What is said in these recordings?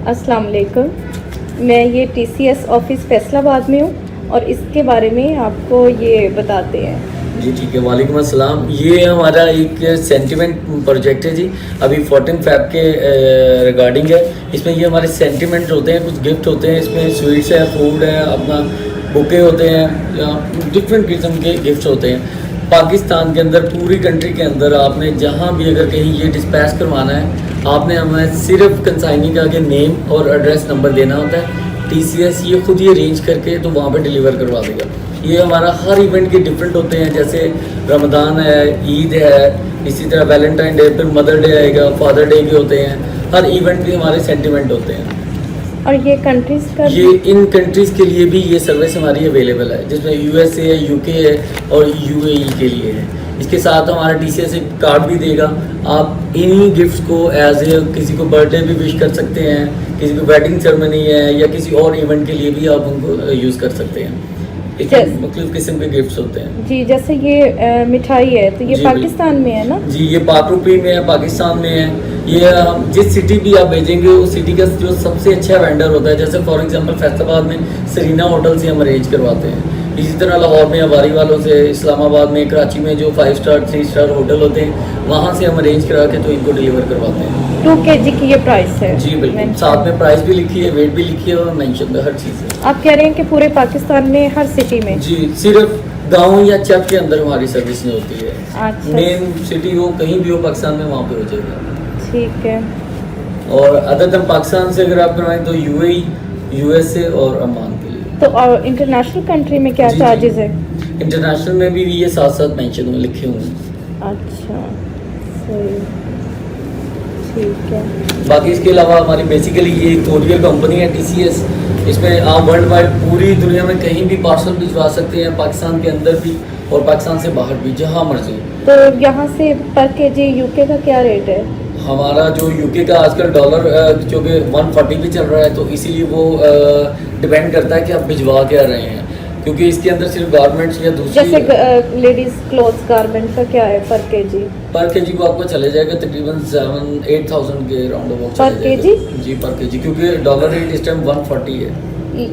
अस्सलाम वालेकुम। मैं ये TCS ऑफिस फैसलाबाद में हूँ और इसके बारे में आपको ये बताते हैं। जी ठीक है, वालेकुम अस्सलाम। ये हमारा एक सेंटिमेंट प्रोजेक्ट है जी, अभी 14 फ़रवरी के रिगार्डिंग है। इसमें ये हमारे सेंटिमेंट होते हैं, कुछ गिफ्ट होते हैं, इसमें स्वीट्स है, फूड है, अपना बुके होते हैं, डिफरेंट किस्म के गिफ्ट्स होते हैं। पाकिस्तान के अंदर, पूरी कंट्री के अंदर आपने जहाँ भी अगर कहीं ये डिस्पैच करवाना है, आपने हमें सिर्फ कंसाइनी का आगे नेम और एड्रेस नंबर देना होता है। TCS ये खुद ही अरेंज करके तो वहाँ पे डिलीवर करवा देगा। ये हमारा हर इवेंट के डिफरेंट होते हैं, जैसे रमज़ान है, ईद है, इसी तरह वैलेंटाइन डे, फिर मदर डे आएगा, फादर डे भी होते हैं। हर इवेंट के हमारे सेंटिमेंट होते हैं। और ये कंट्रीज़ का ये इन कंट्रीज़ के लिए भी ये सर्विस हमारी अवेलेबल है, जिसमें USA है, UK है और UAE के लिए है। इसके साथ हमारा TCS एक कार्ड भी देगा। आप इन्हीं गिफ्ट्स को एज ए किसी को बर्थडे भी विश कर सकते हैं, किसी को वेडिंग सेरेमनी है या किसी और इवेंट के लिए भी आप उनको यूज़ कर सकते हैं। इसमें मुख्तलिफ किस्म के गिफ्ट्स होते हैं जी। जैसे ये मिठाई है तो ये पाकिस्तान में है ना जी? ये पाकरूपी में है, पाकिस्तान में है। ये जिस सिटी भी आप भेजेंगे उस सिटी का जो सबसे अच्छा वेंडर होता है, जैसे फॉर एग्जांपल फैसलाबाद में सरीना होटल से हम अरेंज करवाते हैं। इसी तरह लाहौर में अवारी वालों से, इस्लामाबाद में, कराची में जो 5 स्टार 3 स्टार होटल होते हैं वहाँ से हम अरेंज करा के तो इनको डिलीवर करवाते हैं। 2 kg की ये प्राइस है जी बिल्कुल, साथ में प्राइस भी लिखी है, वेट भी लिखी है और मेंशन है, हर चीज़ है। आप कह रहे हैं कि पूरे पाकिस्तान में हर सिटी में? जी, सिर्फ गाँव या चक के अंदर हमारी सर्विस नहीं होती है। अच्छा, मेन सिटी हो, कहीं भी हो पाकिस्तान में, वहाँ पे हो जाएगा। ठीक है। और अदर देन पाकिस्तान से अगर आप करवाएं तो UAE, USA और ओमान के लिए। तो और इंटरनेशनल कंट्री में क्या चार्जेस है? इंटरनेशनल में भी ये साथ साथ मेंशन लिखे हुए हैं। अच्छा, सही, ठीक है। बाकी इसके अलावा हमारी बेसिकली ये कोरियर कंपनी है TCS। इसमें आप वर्ल्ड वाइड पूरी दुनिया में कहीं भी पार्सल भिजवा सकते हैं, पाकिस्तान के अंदर भी और पाकिस्तान से बाहर भी, जहाँ मर्जी। तो यहाँ से पर kg UK का क्या रेट है? हमारा जो UK का आजकल डॉलर जो कि 140 पे चल रहा है, तो इसीलिए वो डिपेंड करता है कि आप भिजवा क्या रहे हैं, क्योंकि इसके अंदर सिर्फ गारमेंट्स या दूसरी जैसे लेडीज क्लोथ्स गारमेंट का क्या है पर kg? पर kg को आपको चले जाएगा तकरीबन 7-8,000 के राउंड अबाउट पर kg? जी पर kg, क्योंकि डॉलर रेट इस टाइम 140 है।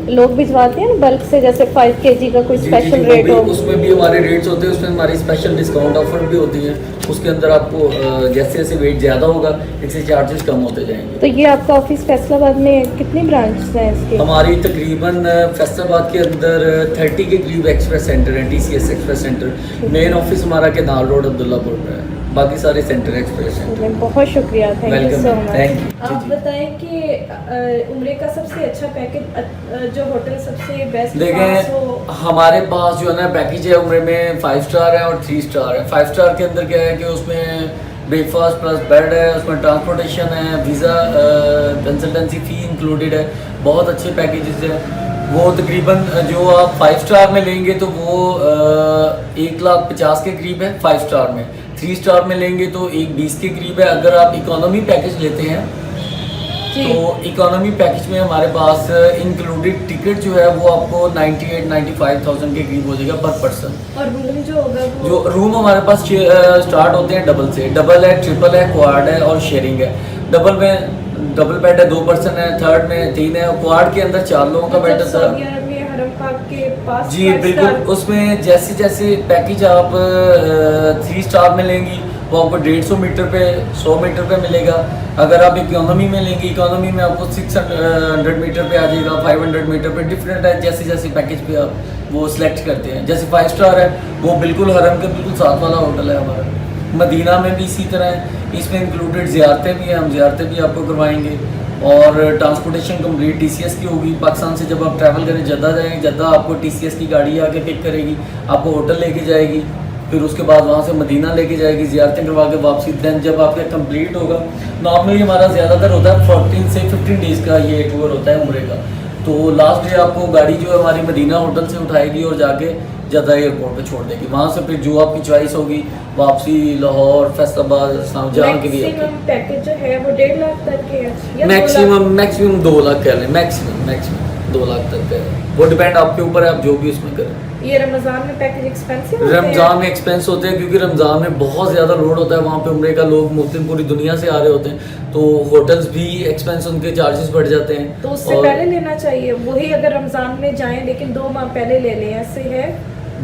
लोग भिजवाते हैं ना बल्क से, जैसे 5 kg का कोई स्पेशल रेट हो? उसमें भी हमारे रेट्स होते हैं, उसमें हमारी स्पेशल डिस्काउंट ऑफर भी होती है। उसके अंदर आपको जैसे जैसे वेट ज़्यादा होगा इससे चार्जेस कम होते जाएंगे। तो ये आपका ऑफिस फैसलाबाद में कितनी ब्रांच हैं इसके? हमारी तकरीबन फैसलाबाद के अंदर 30 के करीब एक्सप्रेस सेंटर हैं, TCS express centre. Main office हमारा केनाल रोड अब्दुल्लापुर में है, बाकी सारे सेंटर एक्सप्रेस सेंटर। बहुत शुक्रिया, thank you so much. Thank you. आप बताएं कि उम्रे का सबसे अच्छा पैकेज जो होटल सबसे बेस्ट देखें, हमारे पास जो है ना पैकेज है उम्रे में 5 स्टार है और 3 स्टार है। 5 स्टार के अंदर क्या है कि उसमें ब्रेकफास्ट प्लस बेड है, उसमें ट्रांसपोर्टेशन है, वीज़ा कंसल्टेंसी फ़ी इंक्लूडेड है। बहुत अच्छे पैकेजेस हैं वो। तकरीबन जो आप 5 स्टार में लेंगे तो वो 1,50,000 के करीब है 5 स्टार में। 3 स्टार में लेंगे तो 1,20 के करीब है। अगर आप इकोनॉमी पैकेज लेते हैं तो इकोनॉमी पैकेज में हमारे पास इंक्लूडेड टिकट जो है वो आपको 98-95,000 के करीब हो जाएगा पर पर्सन। और रूम जो होगा वो? जो रूम हमारे पास स्टार्ट होते हैं डबल से। डबल है, ट्रिपल है, क्वाड है और शेयरिंग है। डबल में डबल बेड है, 2 पर्सन है, थर्ड में 3 है, क्वाड के अंदर 4 लोगों का बेड है। के पास जी बिल्कुल, उसमें जैसे जैसे पैकेज आप 3 स्टार में लेंगी वो आपको 150 मीटर पे 100 मीटर पे मिलेगा। अगर आप इकोनॉमी में लेंगी, इकोनॉमी में आपको 600 मीटर पे आ जाएगा, 500 मीटर पे। डिफरेंट है जैसे जैसे पैकेज पे आप वो सिलेक्ट करते हैं। जैसे 5 स्टार है वो बिल्कुल हरम के बिल्कुल साथ वाला होटल है हमारा। मदीना में भी इसी तरह है, इसमें इंक्लूडेड ज़ियारतें भी हैं, हम ज़ियारतें भी आपको करवाएंगे। और ट्रांसपोर्टेशन कंप्लीट TCS की होगी। पाकिस्तान से जब आप ट्रैवल करें, जद्दा जाएंगे, जद्दा आपको TCS की गाड़ी आके पिक करेगी, आपको होटल लेके जाएगी, फिर उसके बाद वहाँ से मदीना लेके जाएगी, ज़ियारतें करवा के वापसी। दैन जब आपका कंप्लीट होगा, नॉर्मली हमारा ज़्यादातर होता है 14 से 15 डेज़ का ये टूर होता है उम्रे का। तो लास्ट डे आपको गाड़ी जो है हमारी मदीना होटल से उठाएगी और जाके जद्दा एयरपोर्ट पे छोड़ देगी। वहाँ से फिर जो आपकी चॉइस होगी, वापसी लाहौर, फैसलाबाद, जहाँ के लिए पैकेज जो है वो 1.5 लाख तक के है। मैक्सिमम 2 लाख कह लें, मैक्सिमम 2 लाख तक है। वो डिपेंड आपके ऊपर है, आप जो भी उसमें करें। ये रमज़ान में पैकेज एक्सपेंसिव होते हैं? रमज़ान में एक्सपेंस होते हैं क्योंकि रमज़ान में बहुत ज़्यादा लोड होता है वहाँ पे, उम्रे का लोग मुफ्तिन पूरी दुनिया से आ रहे होते हैं, तो होटल्स भी एक्सपेंस उनके चार्जेस बढ़ जाते हैं। तो उससे पहले लेना चाहिए वही, अगर रमज़ान में जाएं लेकिन 2 माह पहले ले लें, ऐसे है?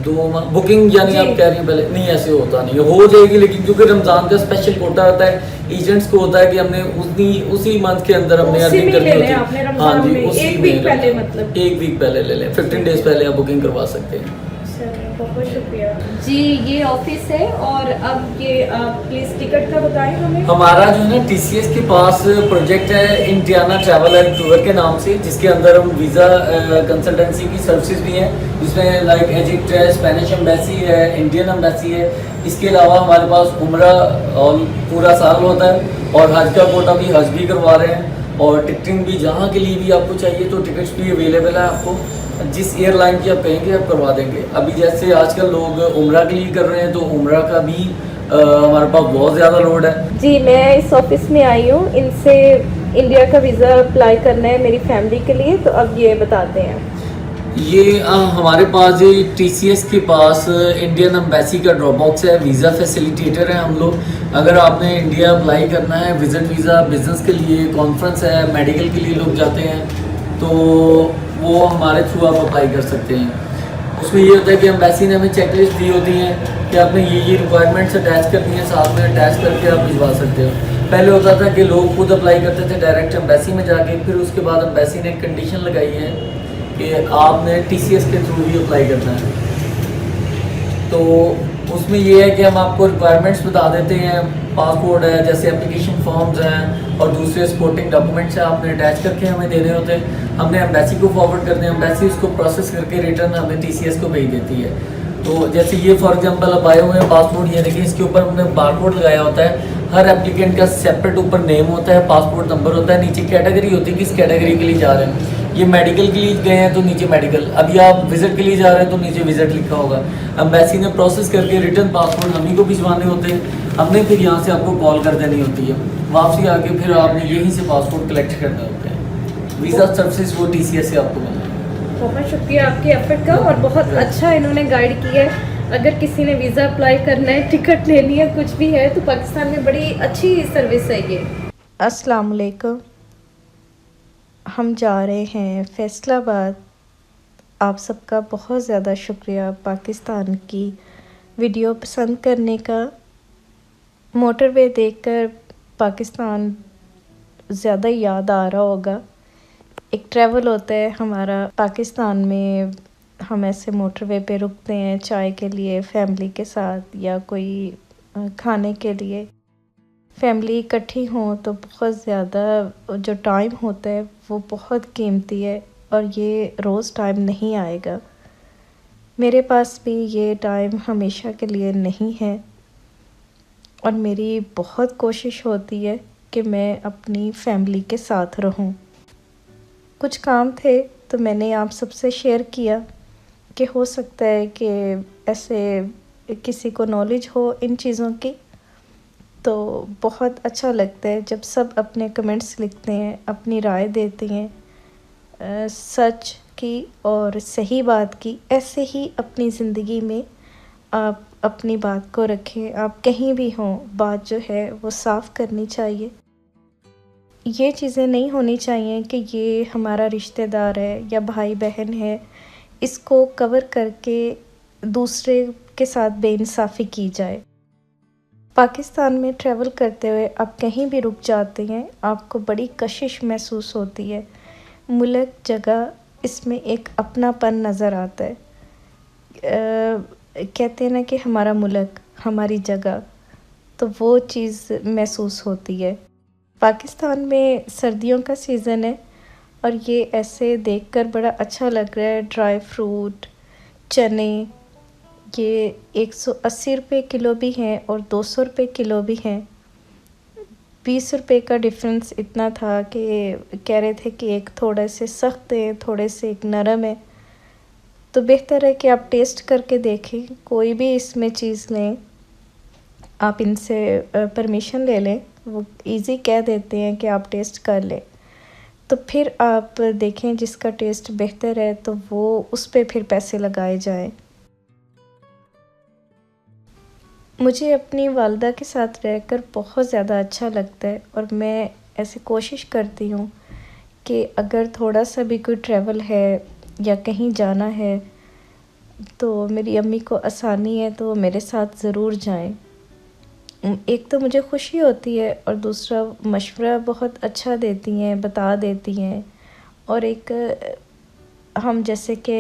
2 माह बुकिंग यानी जी। आप कह रही हैं पहले? नहीं, ऐसे होता नहीं है, हो जाएगी लेकिन क्योंकि रमज़ान का स्पेशल कोटा होता है, एजेंट्स को होता है कि हमने उसी मंथ के अंदर हमने उसी अर्निंग में करनी ले होती लें है। आपने हाँ रमज़ान जी, में, उसी एक में वीक पहले मतलब? 1 वीक पहले ले लें, 15 डेज पहले आप बुकिंग करवा सकते हैं। चलिए, बहुत शुक्रिया जी। ये ऑफिस है और अब ये आप प्लीज़ टिकट का बताएं हमें। हमारा जो है ना TCS के पास प्रोजेक्ट है इंडियाना ट्रैवल एंड टूर के नाम से, जिसके अंदर हम वीज़ा कंसल्टेंसी की सर्विसेज भी हैं, जिसमें लाइक इजिप्ट है, स्पेनिश एम्बेसी है, इंडियन एम्बेसी है। इसके अलावा हमारे पास उम्रा और पूरा साल होता है और हज का कोटा भी, हज भी करवा रहे हैं, और टिकटिंग भी जहाँ के लिए भी आपको चाहिए तो टिकट्स भी अवेलेबल है आपको, जिस एयरलाइन की आप कहेंगे आप करवा देंगे। अभी जैसे आजकल लोग उम्रा के लिए कर रहे हैं तो उम्रा का भी हमारे पास बहुत ज़्यादा लोड है। जी, मैं इस ऑफिस में आई हूँ, इनसे इंडिया का वीज़ा अप्लाई करना है मेरी फैमिली के लिए, तो अब ये बताते हैं। ये हमारे पास TCS के पास इंडियन एम्बेसी का ड्रॉप बॉक्स है, वीज़ा फैसिलिटेटर है हम लोग। अगर आपने इंडिया अप्लाई करना है, विजिट वीज़ा, बिजनेस के लिए, कॉन्फ्रेंस है, मेडिकल के लिए लोग जाते हैं, तो वो हमारे थ्रू आप अप्लाई कर सकते हैं। उसमें ये होता है कि एम्बेसी ने हमें चेकलिस्ट दी होती है कि आपने ये रिक्वायरमेंट्स अटैच करनी है, साथ में अटैच करके आप भिजवा सकते हो। पहले होता था कि लोग खुद अप्लाई करते थे डायरेक्ट एम्बेसी में जाके, फिर उसके बाद एम्बेसी ने एक कंडीशन लगाई है कि आपने TCS के थ्रू ही अप्लाई करना है। तो उसमें ये है कि हम आपको रिक्वायरमेंट्स बता देते हैं, पासपोर्ट है, जैसे एप्लीकेशन फॉर्म्स हैं और दूसरे सपोर्टिंग डॉक्यूमेंट्स हैं, आपने अटैच करके हमें देने होते हैं। हमने एम्बेसी को फॉरवर्ड करते हैं, एम्बेसी उसको प्रोसेस करके रिटर्न हमें TCS को भेज देती है। तो जैसे ये फॉर एग्जांपल अब आए हुए हैं पासपोर्ट, ये देखिए इसके ऊपर हमने बारकोड लगाया होता है। हर एप्लीकेंट का सेपरेट ऊपर नेम होता है, पासपोर्ट नंबर होता है, नीचे कैटेगरी होती है किस कैटेगरी के लिए जा रहे हैं। ये मेडिकल के लिए गए हैं तो नीचे मेडिकल, अभी आप विजिट के लिए जा रहे हैं तो नीचे विजिट लिखा होगा। एम्बेसी ने प्रोसेस करके रिटर्न पासपोर्ट हम ही को भिजवाने होते हैं, हमने फिर यहाँ से आपको कॉल कर देनी होती है, वापसी आके फिर आपने यहीं से पासपोर्ट कलेक्ट करने होते हैं। वीज़ा सर्विसेज वो TCS से आपको मिलता है। बहुत शुक्रिया आपके एफर्ट का, और बहुत अच्छा इन्होंने गाइड किया है। अगर किसी ने वीज़ा अप्लाई करना है, टिकट लेनी है, कुछ भी है, तो पाकिस्तान में बड़ी अच्छी सर्विस है ये। अस्सलाम वालेकुम, हम जा रहे हैं फैसलाबाद। आप सबका बहुत ज़्यादा शुक्रिया पाकिस्तान की वीडियो पसंद करने का। मोटरवे देखकर पाकिस्तान ज़्यादा याद आ रहा होगा। एक ट्रैवल होता है हमारा पाकिस्तान में, हम ऐसे मोटरवे पे रुकते हैं चाय के लिए फैमिली के साथ, या कोई खाने के लिए। फैमिली इकट्ठी हो तो बहुत ज़्यादा जो टाइम होता है वो बहुत कीमती है, और ये रोज़ टाइम नहीं आएगा। मेरे पास भी ये टाइम हमेशा के लिए नहीं है, और मेरी बहुत कोशिश होती है कि मैं अपनी फैमिली के साथ रहूं। कुछ काम थे तो मैंने आप सबसे शेयर किया कि हो सकता है कि ऐसे किसी को नॉलेज हो इन चीज़ों की, तो बहुत अच्छा लगता है जब सब अपने कमेंट्स लिखते हैं, अपनी राय देते हैं सच की और सही बात की। ऐसे ही अपनी ज़िंदगी में आप अपनी बात को रखें। आप कहीं भी हों, बात जो है वो साफ़ करनी चाहिए। ये चीज़ें नहीं होनी चाहिए कि ये हमारा रिश्तेदार है या भाई बहन है, इसको कवर करके दूसरे के साथ बेइंसाफ़ी की जाए। पाकिस्तान में ट्रैवल करते हुए आप कहीं भी रुक जाते हैं, आपको बड़ी कशिश महसूस होती है। मुल्क, जगह, इसमें एक अपनापन नज़र आता है। कहते हैं ना कि हमारा मुल्क, हमारी जगह, तो वो चीज़ महसूस होती है। पाकिस्तान में सर्दियों का सीज़न है और ये ऐसे देखकर बड़ा अच्छा लग रहा है। ड्राई फ्रूट, चने, ये 180 रुपये किलो भी हैं और 200 रुपये किलो भी हैं। 20 रुपये का डिफरेंस इतना था कि कह रहे थे कि एक थोड़े से सख्त है, थोड़े से एक नरम है। तो बेहतर है कि आप टेस्ट करके देखें। कोई भी इसमें चीज़ लें, आप इनसे परमिशन ले लें, वो इजी कह देते हैं कि आप टेस्ट कर लें। तो फिर आप देखें जिसका टेस्ट बेहतर है तो वो उस पे फिर पैसे लगाए जाएं। मुझे अपनी वालदा के साथ रहकर बहुत ज़्यादा अच्छा लगता है और मैं ऐसे कोशिश करती हूँ कि अगर थोड़ा सा भी कोई ट्रैवल है या कहीं जाना है तो मेरी अम्मी को आसानी है तो वो मेरे साथ ज़रूर जाएं। एक तो मुझे खुशी होती है और दूसरा मशवरा बहुत अच्छा देती हैं, बता देती हैं। और एक हम जैसे कि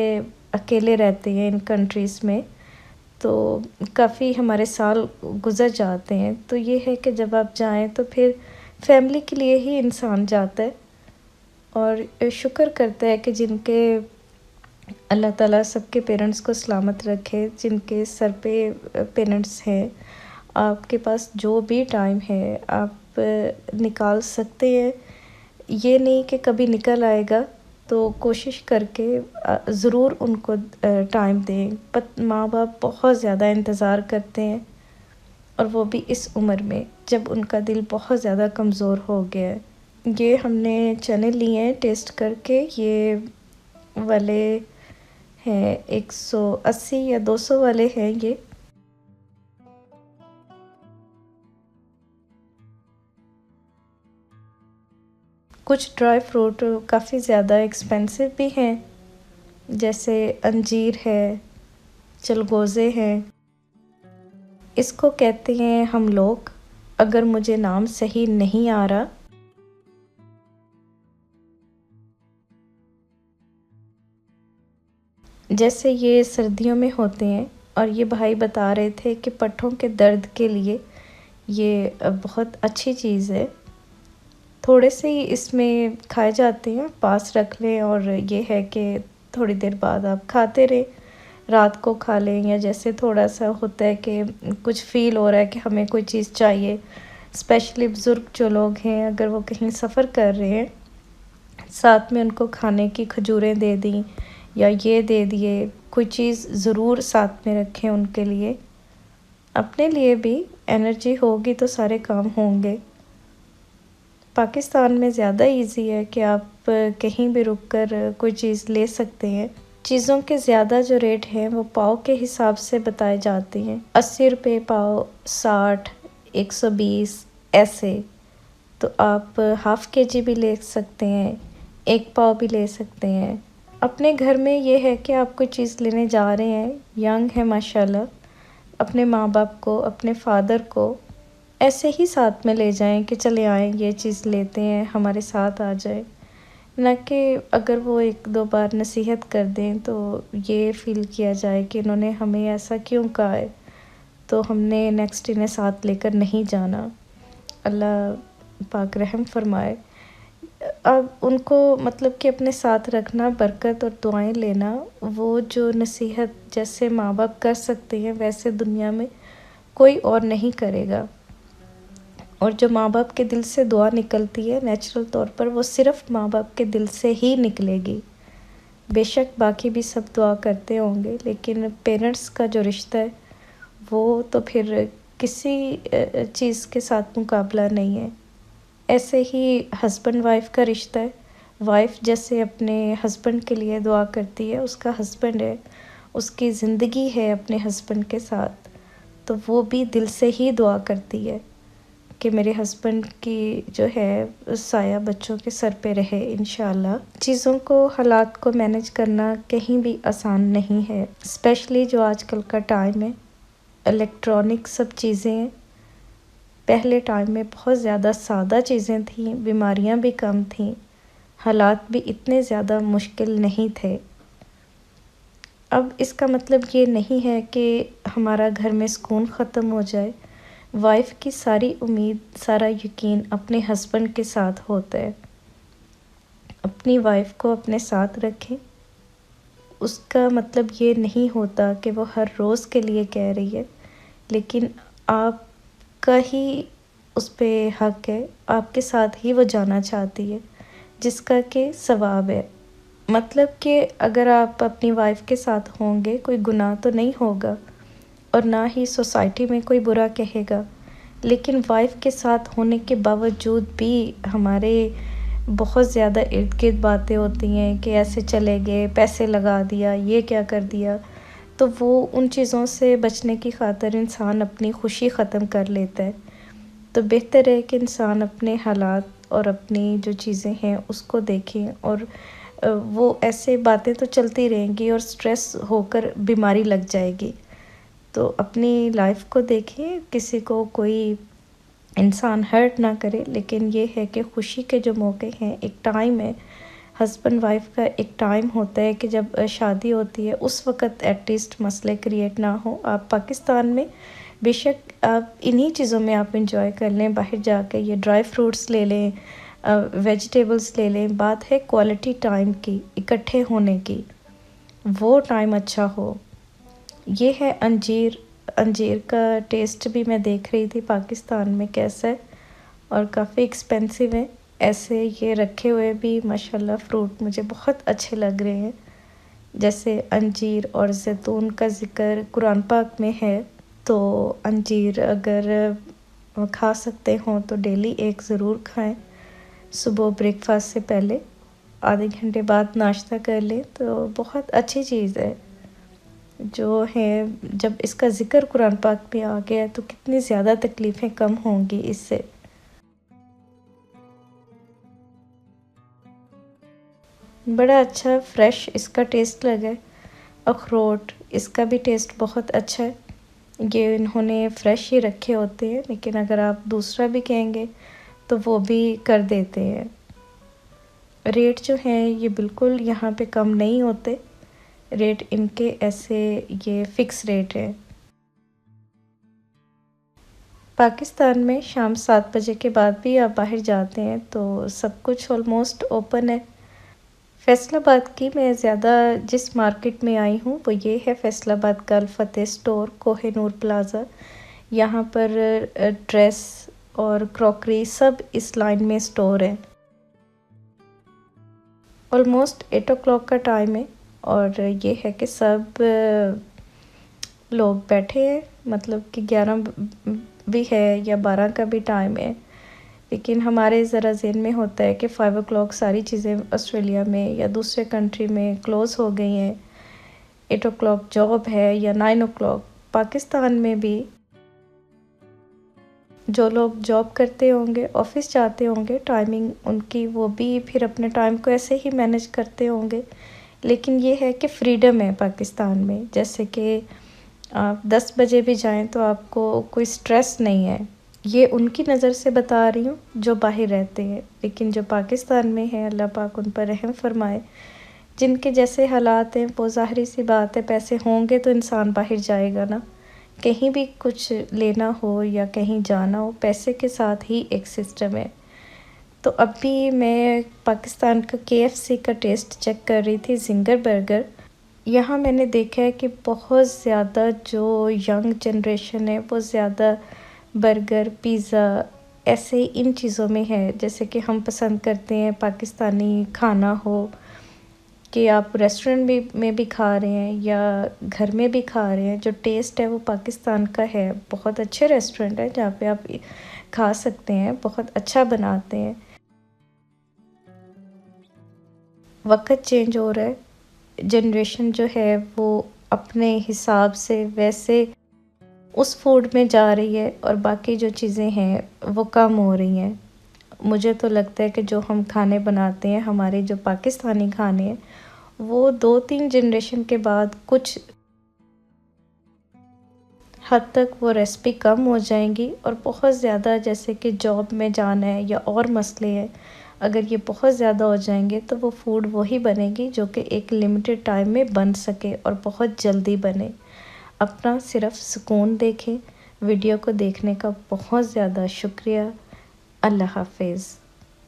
अकेले रहते हैं इन कंट्रीज़ में तो काफ़ी हमारे साल गुज़र जाते हैं, तो ये है कि जब आप जाएं तो फिर फैमिली के लिए ही इंसान जाता है और शुक्र करता है कि जिनके अल्लाह ताला सबके पेरेंट्स को सलामत रखे, जिनके सर पे पेरेंट्स हैं। आपके पास जो भी टाइम है आप निकाल सकते हैं, ये नहीं कि कभी निकल आएगा, तो कोशिश करके ज़रूर उनको टाइम दें। माँ बाप बहुत ज़्यादा इंतज़ार करते हैं और वो भी इस उम्र में जब उनका दिल बहुत ज़्यादा कमज़ोर हो गया है। ये हमने चने लिए हैं टेस्ट करके, ये वाले हैं 180 या 200 वाले हैं ये। कुछ ड्राई फ्रूट काफ़ी ज़्यादा एक्सपेंसिव भी हैं, जैसे अंजीर है, चलगोज़े हैं। इसको कहते हैं हम लोग, अगर मुझे नाम सही नहीं आ रहा, जैसे ये सर्दियों में होते हैं। और ये भाई बता रहे थे कि पट्ठों के दर्द के लिए ये बहुत अच्छी चीज़ है। थोड़े से ही इसमें खाए जाते हैं, पास रख लें और ये है कि थोड़ी देर बाद आप खाते रहें, रात को खा लें, या जैसे थोड़ा सा होता है कि कुछ फ़ील हो रहा है कि हमें कोई चीज़ चाहिए, स्पेशली बुज़ुर्ग जो लोग हैं अगर वो कहीं सफ़र कर रहे हैं, साथ में उनको खाने की खजूरें दे दी या ये दे दिए, कोई चीज़ ज़रूर साथ में रखें उनके लिए। अपने लिए भी एनर्जी होगी तो सारे काम होंगे। पाकिस्तान में ज़्यादा इजी है कि आप कहीं भी रुककर कोई चीज़ ले सकते हैं। चीज़ों के ज़्यादा जो रेट हैं वो पाव के हिसाब से बताए जाते हैं, 80 रुपये पाव, 60, 120 ऐसे। तो आप हाफ़ केजी भी ले सकते हैं, 1 पाव भी ले सकते हैं। अपने घर में ये है कि आप कोई चीज़ लेने जा रहे हैं, यंग है माशाल्लाह, अपने माँ बाप को, अपने फादर को ऐसे ही साथ में ले जाएं कि चले आएँ, ये चीज़ लेते हैं, हमारे साथ आ जाए। ना कि अगर वो 1-2 बार नसीहत कर दें तो ये फ़ील किया जाए कि इन्होंने हमें ऐसा क्यों कहा है, तो हमने नेक्स्ट इन्हें साथ लेकर नहीं जाना। अल्लाह पाक रहम फरमाए। अब उनको मतलब कि अपने साथ रखना, बरकत और दुआएं लेना, वो जो नसीहत जैसे माँ बाप कर सकते हैं वैसे दुनिया में कोई और नहीं करेगा। और जो माँ बाप के दिल से दुआ निकलती है नेचुरल तौर पर, वो सिर्फ़ माँ बाप के दिल से ही निकलेगी। बेशक बाकी भी सब दुआ करते होंगे, लेकिन पेरेंट्स का जो रिश्ता है वो तो फिर किसी चीज़ के साथ मुकाबला नहीं है। ऐसे ही हस्बैंड वाइफ का रिश्ता है, वाइफ जैसे अपने हस्बैंड के लिए दुआ करती है, उसका हस्बैंड है, उसकी ज़िंदगी है अपने हस्बैंड के साथ, तो वो भी दिल से ही दुआ करती है कि मेरे हस्बैंड की जो है साया बच्चों के सर पे रहे इंशाल्लाह। चीज़ों को, हालात को मैनेज करना कहीं भी आसान नहीं है, स्पेशली जो आजकल का टाइम है, इलेक्ट्रॉनिक सब चीज़ें हैं। पहले टाइम में बहुत ज़्यादा सादा चीज़ें थीं, बीमारियां भी कम थीं, हालात भी इतने ज़्यादा मुश्किल नहीं थे। अब इसका मतलब ये नहीं है कि हमारा घर में सुकून ख़त्म हो जाए। वाइफ की सारी उम्मीद, सारा यकीन अपने हस्बैंड के साथ होता है। अपनी वाइफ को अपने साथ रखें। उसका मतलब ये नहीं होता कि वो हर रोज़ के लिए कह रही है, लेकिन आपका ही उस पे हक है, आपके साथ ही वो जाना चाहती है, जिसका कि सवाब है। मतलब कि अगर आप अपनी वाइफ के साथ होंगे कोई गुनाह तो नहीं होगा और ना ही सोसाइटी में कोई बुरा कहेगा, लेकिन वाइफ के साथ होने के बावजूद भी हमारे बहुत ज़्यादा इर्द गिर्द बातें होती हैं कि ऐसे चले गए, पैसे लगा दिया, ये क्या कर दिया। तो वो उन चीज़ों से बचने की खातिर इंसान अपनी खुशी ख़त्म कर लेता है। तो बेहतर है कि इंसान अपने हालात और अपनी जो चीज़ें हैं उसको देखें, और वो ऐसे बातें तो चलती रहेंगी और स्ट्रेस होकर बीमारी लग जाएगी। तो अपनी लाइफ को देखें, किसी को कोई इंसान हर्ट ना करे, लेकिन ये है कि खुशी के जो मौके हैं, एक टाइम है, हस्बैंड वाइफ का एक टाइम होता है कि जब शादी होती है उस वक़्त एटलीस्ट मसले क्रिएट ना हो। आप पाकिस्तान में बेशक आप इन्हीं चीज़ों में आप इंजॉय कर लें, बाहर जाके ये ड्राई फ्रूट्स ले लें, वेजिटेबल्स ले लें, बात है क्वालिटी टाइम की, इकट्ठे होने की, वो टाइम अच्छा हो। ये है अंजीर। अंजीर का टेस्ट भी मैं देख रही थी पाकिस्तान में कैसा है, और काफ़ी एक्सपेंसिव है। ऐसे ये रखे हुए भी माशाल्लाह फ्रूट मुझे बहुत अच्छे लग रहे हैं। जैसे अंजीर और ज़ैतून का ज़िक्र कुरान पाक में है, तो अंजीर अगर खा सकते हों तो डेली एक ज़रूर खाएं। सुबह ब्रेकफास्ट से पहले आधे घंटे बाद नाश्ता कर लें तो बहुत अच्छी चीज़ है। जो है जब इसका ज़िक्र कुरान पाक में आ गया है तो कितनी ज़्यादा तकलीफ़ें कम होंगी इससे। बड़ा अच्छा फ्रेश इसका टेस्ट लगा है। अखरोट, इसका भी टेस्ट बहुत अच्छा है। ये इन्होंने फ्रेश ही रखे होते हैं, लेकिन अगर आप दूसरा भी कहेंगे तो वो भी कर देते हैं। रेट जो हैं ये बिल्कुल यहाँ पे कम नहीं होते, रेट इनके ऐसे ये फ़िक्स रेट है। पाकिस्तान में शाम 7 बजे के बाद भी आप बाहर जाते हैं तो सब कुछ ऑलमोस्ट ओपन है। फैसलाबाद की मैं ज़्यादा जिस मार्केट में आई हूँ वो ये है फैसलाबाद का अल फतेह स्टोर, कोहिनूर प्लाज़ा। यहाँ पर ड्रेस और क्रॉकरी सब इस लाइन में स्टोर है। ऑलमोस्ट 8 o'clock का टाइम है और ये है कि सब लोग बैठे हैं, मतलब कि 11 भी है या 12 का भी टाइम है, लेकिन हमारे ज़रा ज़हन में होता है कि 5 o'clock सारी चीज़ें ऑस्ट्रेलिया में या दूसरे कंट्री में क्लोज़ हो गई हैं। 8 o'clock जॉब है या 9 o'clock। पाकिस्तान में भी जो लोग जॉब करते होंगे, ऑफिस जाते होंगे, टाइमिंग उनकी वो भी फिर अपने टाइम को ऐसे ही मैनेज करते होंगे। लेकिन ये है कि फ्रीडम है पाकिस्तान में, जैसे कि आप 10 बजे भी जाएं तो आपको कोई स्ट्रेस नहीं है। ये उनकी नज़र से बता रही हूँ जो बाहर रहते हैं, लेकिन जो पाकिस्तान में है अल्लाह पाक उन पर रहम फरमाए। जिनके जैसे हालात हैं वो ज़ाहिर सी बात है, पैसे होंगे तो इंसान बाहर जाएगा ना। कहीं भी कुछ लेना हो या कहीं जाना हो, पैसे के साथ ही एक सिस्टम है। तो अभी मैं पाकिस्तान का KFC का टेस्ट चेक कर रही थी, जिंगर बर्गर। यहाँ मैंने देखा है कि बहुत ज़्यादा जो यंग जनरेशन है वो ज़्यादा बर्गर, पिज़्ज़ा ऐसे इन चीज़ों में है। जैसे कि हम पसंद करते हैं पाकिस्तानी खाना हो कि आप रेस्टोरेंट में भी खा रहे हैं या घर में भी खा रहे हैं, जो टेस्ट है वो पाकिस्तान का है। बहुत अच्छे रेस्टोरेंट है जहाँ पे आप खा सकते हैं, बहुत अच्छा बनाते हैं। वक्त चेंज हो रहा है, जनरेशन जो है वो अपने हिसाब से वैसे उस फूड में जा रही है और बाकी जो चीज़ें हैं वो कम हो रही हैं। मुझे तो लगता है कि जो हम खाने बनाते हैं, हमारे जो पाकिस्तानी खाने हैं, वो 2-3 जनरेशन के बाद कुछ हद तक वो रेसिपी कम हो जाएंगी और बहुत ज़्यादा, जैसे कि जॉब में जाना है या और मसले हैं, अगर ये बहुत ज़्यादा हो जाएंगे तो वो फूड वही बनेगी जो कि एक लिमिटेड टाइम में बन सके और बहुत जल्दी बने। अपना सिर्फ सुकून देखें। वीडियो को देखने का बहुत ज़्यादा शुक्रिया। अल्लाह हाफिज़।